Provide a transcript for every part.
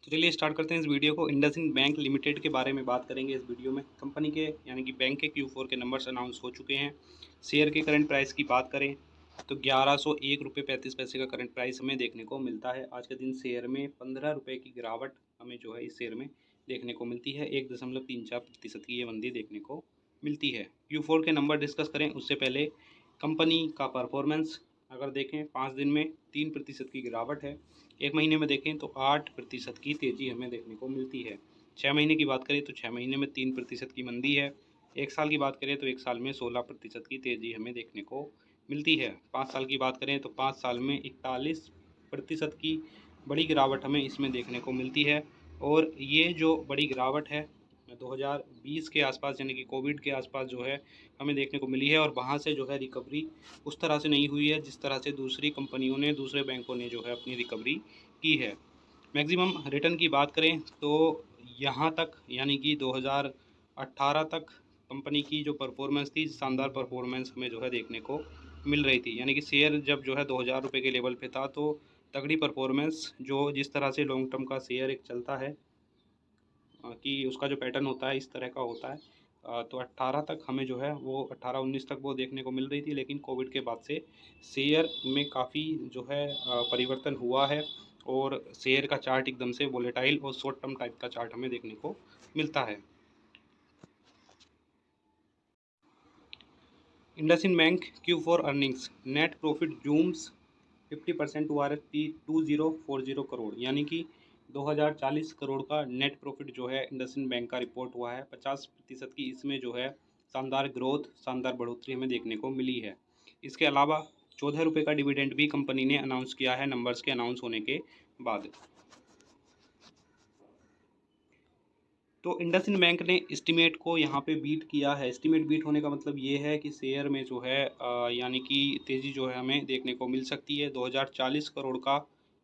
तो चलिए स्टार्ट करते हैं इस वीडियो को। इंडसइंड बैंक लिमिटेड के बारे में बात करेंगे इस वीडियो में। कंपनी के यानी कि बैंक के Q4 के नंबर्स अनाउंस हो चुके हैं। शेयर के करंट प्राइस की बात करें तो 1101 रुपये 35 पैसे का करंट प्राइस हमें देखने को मिलता है। आज के दिन शेयर में 15 रुपये की गिरावट हमें जो है इस शेयर में देखने को मिलती है। 1.34% की ये मंदी देखने को मिलती है। Q4 के नंबर डिस्कस करें उससे पहले कंपनी का परफॉर्मेंस अगर देखें 5 दिन में 3% की गिरावट है। एक महीने में देखें तो 8% की तेज़ी हमें देखने को मिलती है। 6 महीने की बात करें तो 6 महीने में 3% की मंदी है। एक साल की बात करें तो एक साल में 16% की तेज़ी हमें देखने को मिलती है। 5 साल की बात करें तो 5 साल में 41% की बड़ी गिरावट हमें इसमें देखने को मिलती है। और ये जो बड़ी गिरावट है 2020 के आसपास यानी कि कोविड के आसपास जो है हमें देखने को मिली है, और वहाँ से जो है रिकवरी उस तरह से नहीं हुई है जिस तरह से दूसरी कंपनियों ने, दूसरे बैंकों ने जो है अपनी रिकवरी की है। मैक्सिमम रिटर्न की बात करें तो यहाँ तक यानी कि 2018 तक कंपनी की जो परफॉर्मेंस थी, शानदार परफॉर्मेंस हमें जो है देखने को मिल रही थी। यानी कि शेयर जब जो है 2000 रुपये के लेवल पे था तो तगड़ी परफॉर्मेंस, जो जिस तरह से लॉन्ग टर्म का शेयर एक चलता है कि उसका जो पैटर्न होता है इस तरह का होता है। तो 18 तक हमें जो है वो 18-19 तक वो देखने को मिल रही थी, लेकिन कोविड के बाद से शेयर में काफ़ी जो है परिवर्तन हुआ है, और शेयर का चार्ट एकदम से वोलेटाइल और शॉर्ट टर्म टाइप का चार्ट हमें देखने को मिलता है। IndusInd bank Q4 earnings net profit zooms 50% to Rs 2040 crore, यानी कि 2040 करोड़ का नेट प्रॉफिट जो है इंडसइंड बैंक का रिपोर्ट हुआ है। 50% की इसमें जो है शानदार ग्रोथ, शानदार बढ़ोतरी हमें देखने को मिली है। इसके अलावा 14 रुपये का डिविडेंड भी कंपनी ने अनाउंस किया है नंबर्स के अनाउंस होने के बाद। तो इंडसइंड बैंक ने एस्टीमेट को यहाँ पे बीट किया है। एस्टीमेट बीट होने का मतलब ये है कि शेयर में जो है यानी कि तेज़ी जो है हमें देखने को मिल सकती है। 2040 करोड़ का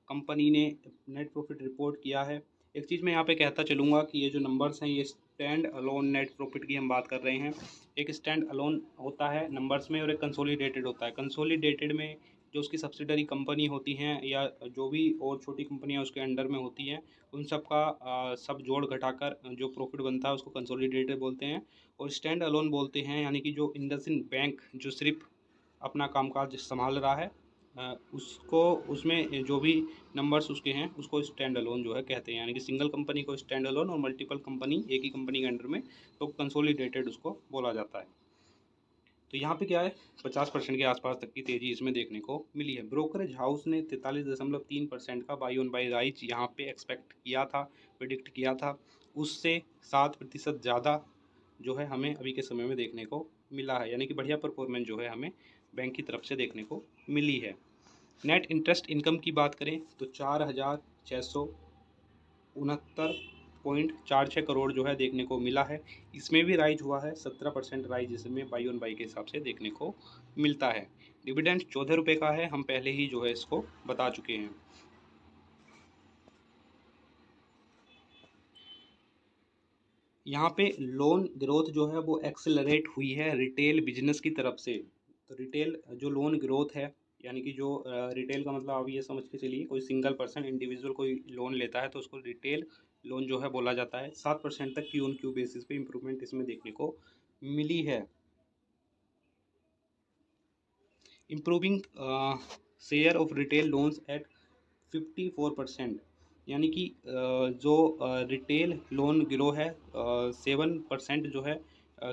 कंपनी ने नेट प्रॉफिट रिपोर्ट किया है। एक चीज़ मैं यहाँ पे कहता चलूँगा कि ये जो नंबर्स हैं ये स्टैंड अलोन नेट प्रॉफिट की हम बात कर रहे हैं। एक स्टैंड अलोन होता है नंबर्स में और एक कंसोलिडेटेड होता है। कंसोलिडेटेड में जो उसकी सब्सिडरी कंपनी होती हैं या जो भी और छोटी कंपनियां उसके अंडर में होती हैं, उन सब का सब जोड़ घटाकर जो प्रॉफिट बनता है उसको कंसोलिडेटेड बोलते हैं। और स्टैंड अलोन बोलते हैं यानी कि जो इंडसइंड बैंक जो सिर्फ अपना कामकाज संभाल रहा है उसको, उसमें जो भी नंबर्स उसके हैं उसको स्टैंड अलोन जो है कहते हैं। यानी कि सिंगल कंपनी को स्टैंड अलोन और मल्टीपल कंपनी एक ही कंपनी के अंडर में तो कंसोलिडेटेड उसको बोला जाता है। तो यहाँ पे क्या है 50% के आसपास तक की तेज़ी इसमें देखने को मिली है। ब्रोकरेज हाउस ने 43.3% का बाई ऑन बाई राइज यहाँ पे एक्सपेक्ट किया था, प्रिडिक्ट किया था। उससे 7% ज़्यादा जो है हमें अभी के समय में देखने को मिला है। यानी कि बढ़िया परफॉर्मेंस जो है हमें बैंक की तरफ से देखने को मिली है। नेट इंटरेस्ट इनकम की बात करें तो 4,669.46 करोड़ जो है देखने को मिला है। इसमें भी राइज हुआ है 17% राइज इसमें बाई ऑन बाई के हिसाब से देखने को मिलता है। डिविडेंड 14 रुपये का है, हम पहले ही जो है इसको बता चुके हैं। यहाँ पे लोन ग्रोथ जो है वो एक्सेलरेट हुई है रिटेल बिजनेस की तरफ से। तो रिटेल जो लोन ग्रोथ है यानी कि जो रिटेल का मतलब आप ये समझ के चलिए कोई सिंगल पर्सन इंडिविजुअल कोई लोन लेता है तो उसको रिटेल लोन जो है बोला जाता है। 7% तक Q-on-Q बेसिस पे इम्प्रूवमेंट इसमें देखने को मिली है। Improving share of retail loans at 54%, यानी कि जो रिटेल लोन गिरो है 7% जो है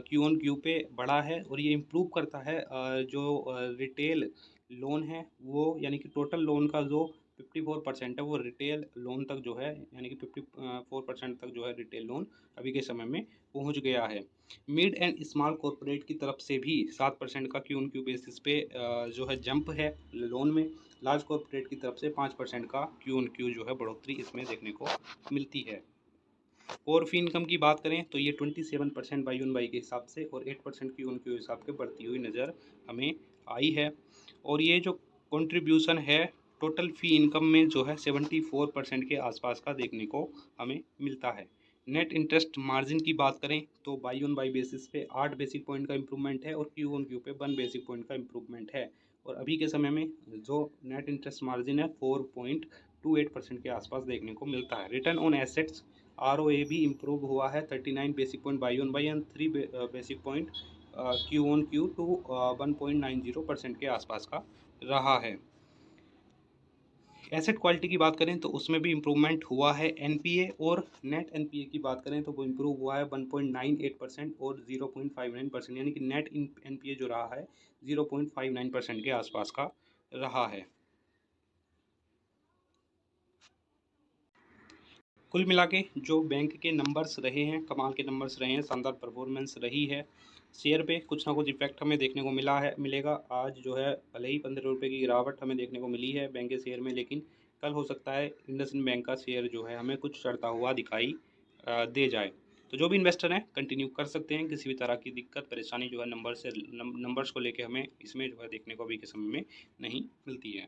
Q-on-Q पे बढ़ा है। और ये इम्प्रूव करता है जो रिटेल लोन है वो, यानी कि टोटल लोन का जो 54% है वो रिटेल लोन तक जो है, यानी कि 54% तक जो है रिटेल लोन अभी के समय में पहुंच गया है। मिड एंड स्मॉल कॉरपोरेट की तरफ से भी 7% का Q-on-Q बेसिस पे जो है जंप है लोन में। लार्ज कॉरपोरेट की तरफ से 5% का Q-on-Q जो है बढ़ोतरी इसमें देखने को मिलती है। और फी इनकम की बात करें तो ये 27% बाई ऑन बाई के हिसाब से और 8% Q-on-Q हिसाब से बढ़ती हुई नज़र हमें आई है। और ये जो कंट्रीब्यूशन है टोटल फ़ी इनकम में जो है 74% के आसपास का देखने को हमें मिलता है। नेट इंटरेस्ट मार्जिन की बात करें तो बाई ऑन बाई बेसिस पे 8 बेसिक पॉइंट का इम्प्रूवमेंट है और Q-on-Q पे 1 बेसिक पॉइंट का इम्प्रूवमेंट है। और अभी के समय में जो नेट इंटरेस्ट मार्जिन है 0.28% के आसपास देखने को मिलता है। रिटर्न ऑन एसेट्स ROA भी इम्प्रूव हुआ है 39 basic point Y on Y and 3 basic point Q on Q to 1.90% के आसपास का रहा है। एसेट क्वालिटी की बात करें तो उसमें भी इम्प्रूवमेंट हुआ है। NPA और नेट NPA की बात करें तो वो इम्प्रूव हुआ है 1.98% और 0.59%, यानी कि नेट NPA जो रहा है 0.59% के आसपास का रहा है। कुल मिला के जो बैंक के नंबर्स रहे हैं, कमाल के नंबर्स रहे हैं, शानदार परफॉर्मेंस रही है। शेयर पे कुछ ना कुछ इफेक्ट हमें देखने को मिलेगा। आज जो है भले ही 15 रुपये की गिरावट हमें देखने को मिली है बैंक के शेयर में, लेकिन कल हो सकता है इंडसइंड बैंक का शेयर जो है हमें कुछ चढ़ता हुआ दिखाई दे जाए। तो जो भी इन्वेस्टर हैं कंटिन्यू कर सकते हैं। किसी भी तरह की दिक्कत परेशानी जो है नंबर्स को लेके हमें इसमें जो है देखने को अभी के समय में नहीं मिलती है।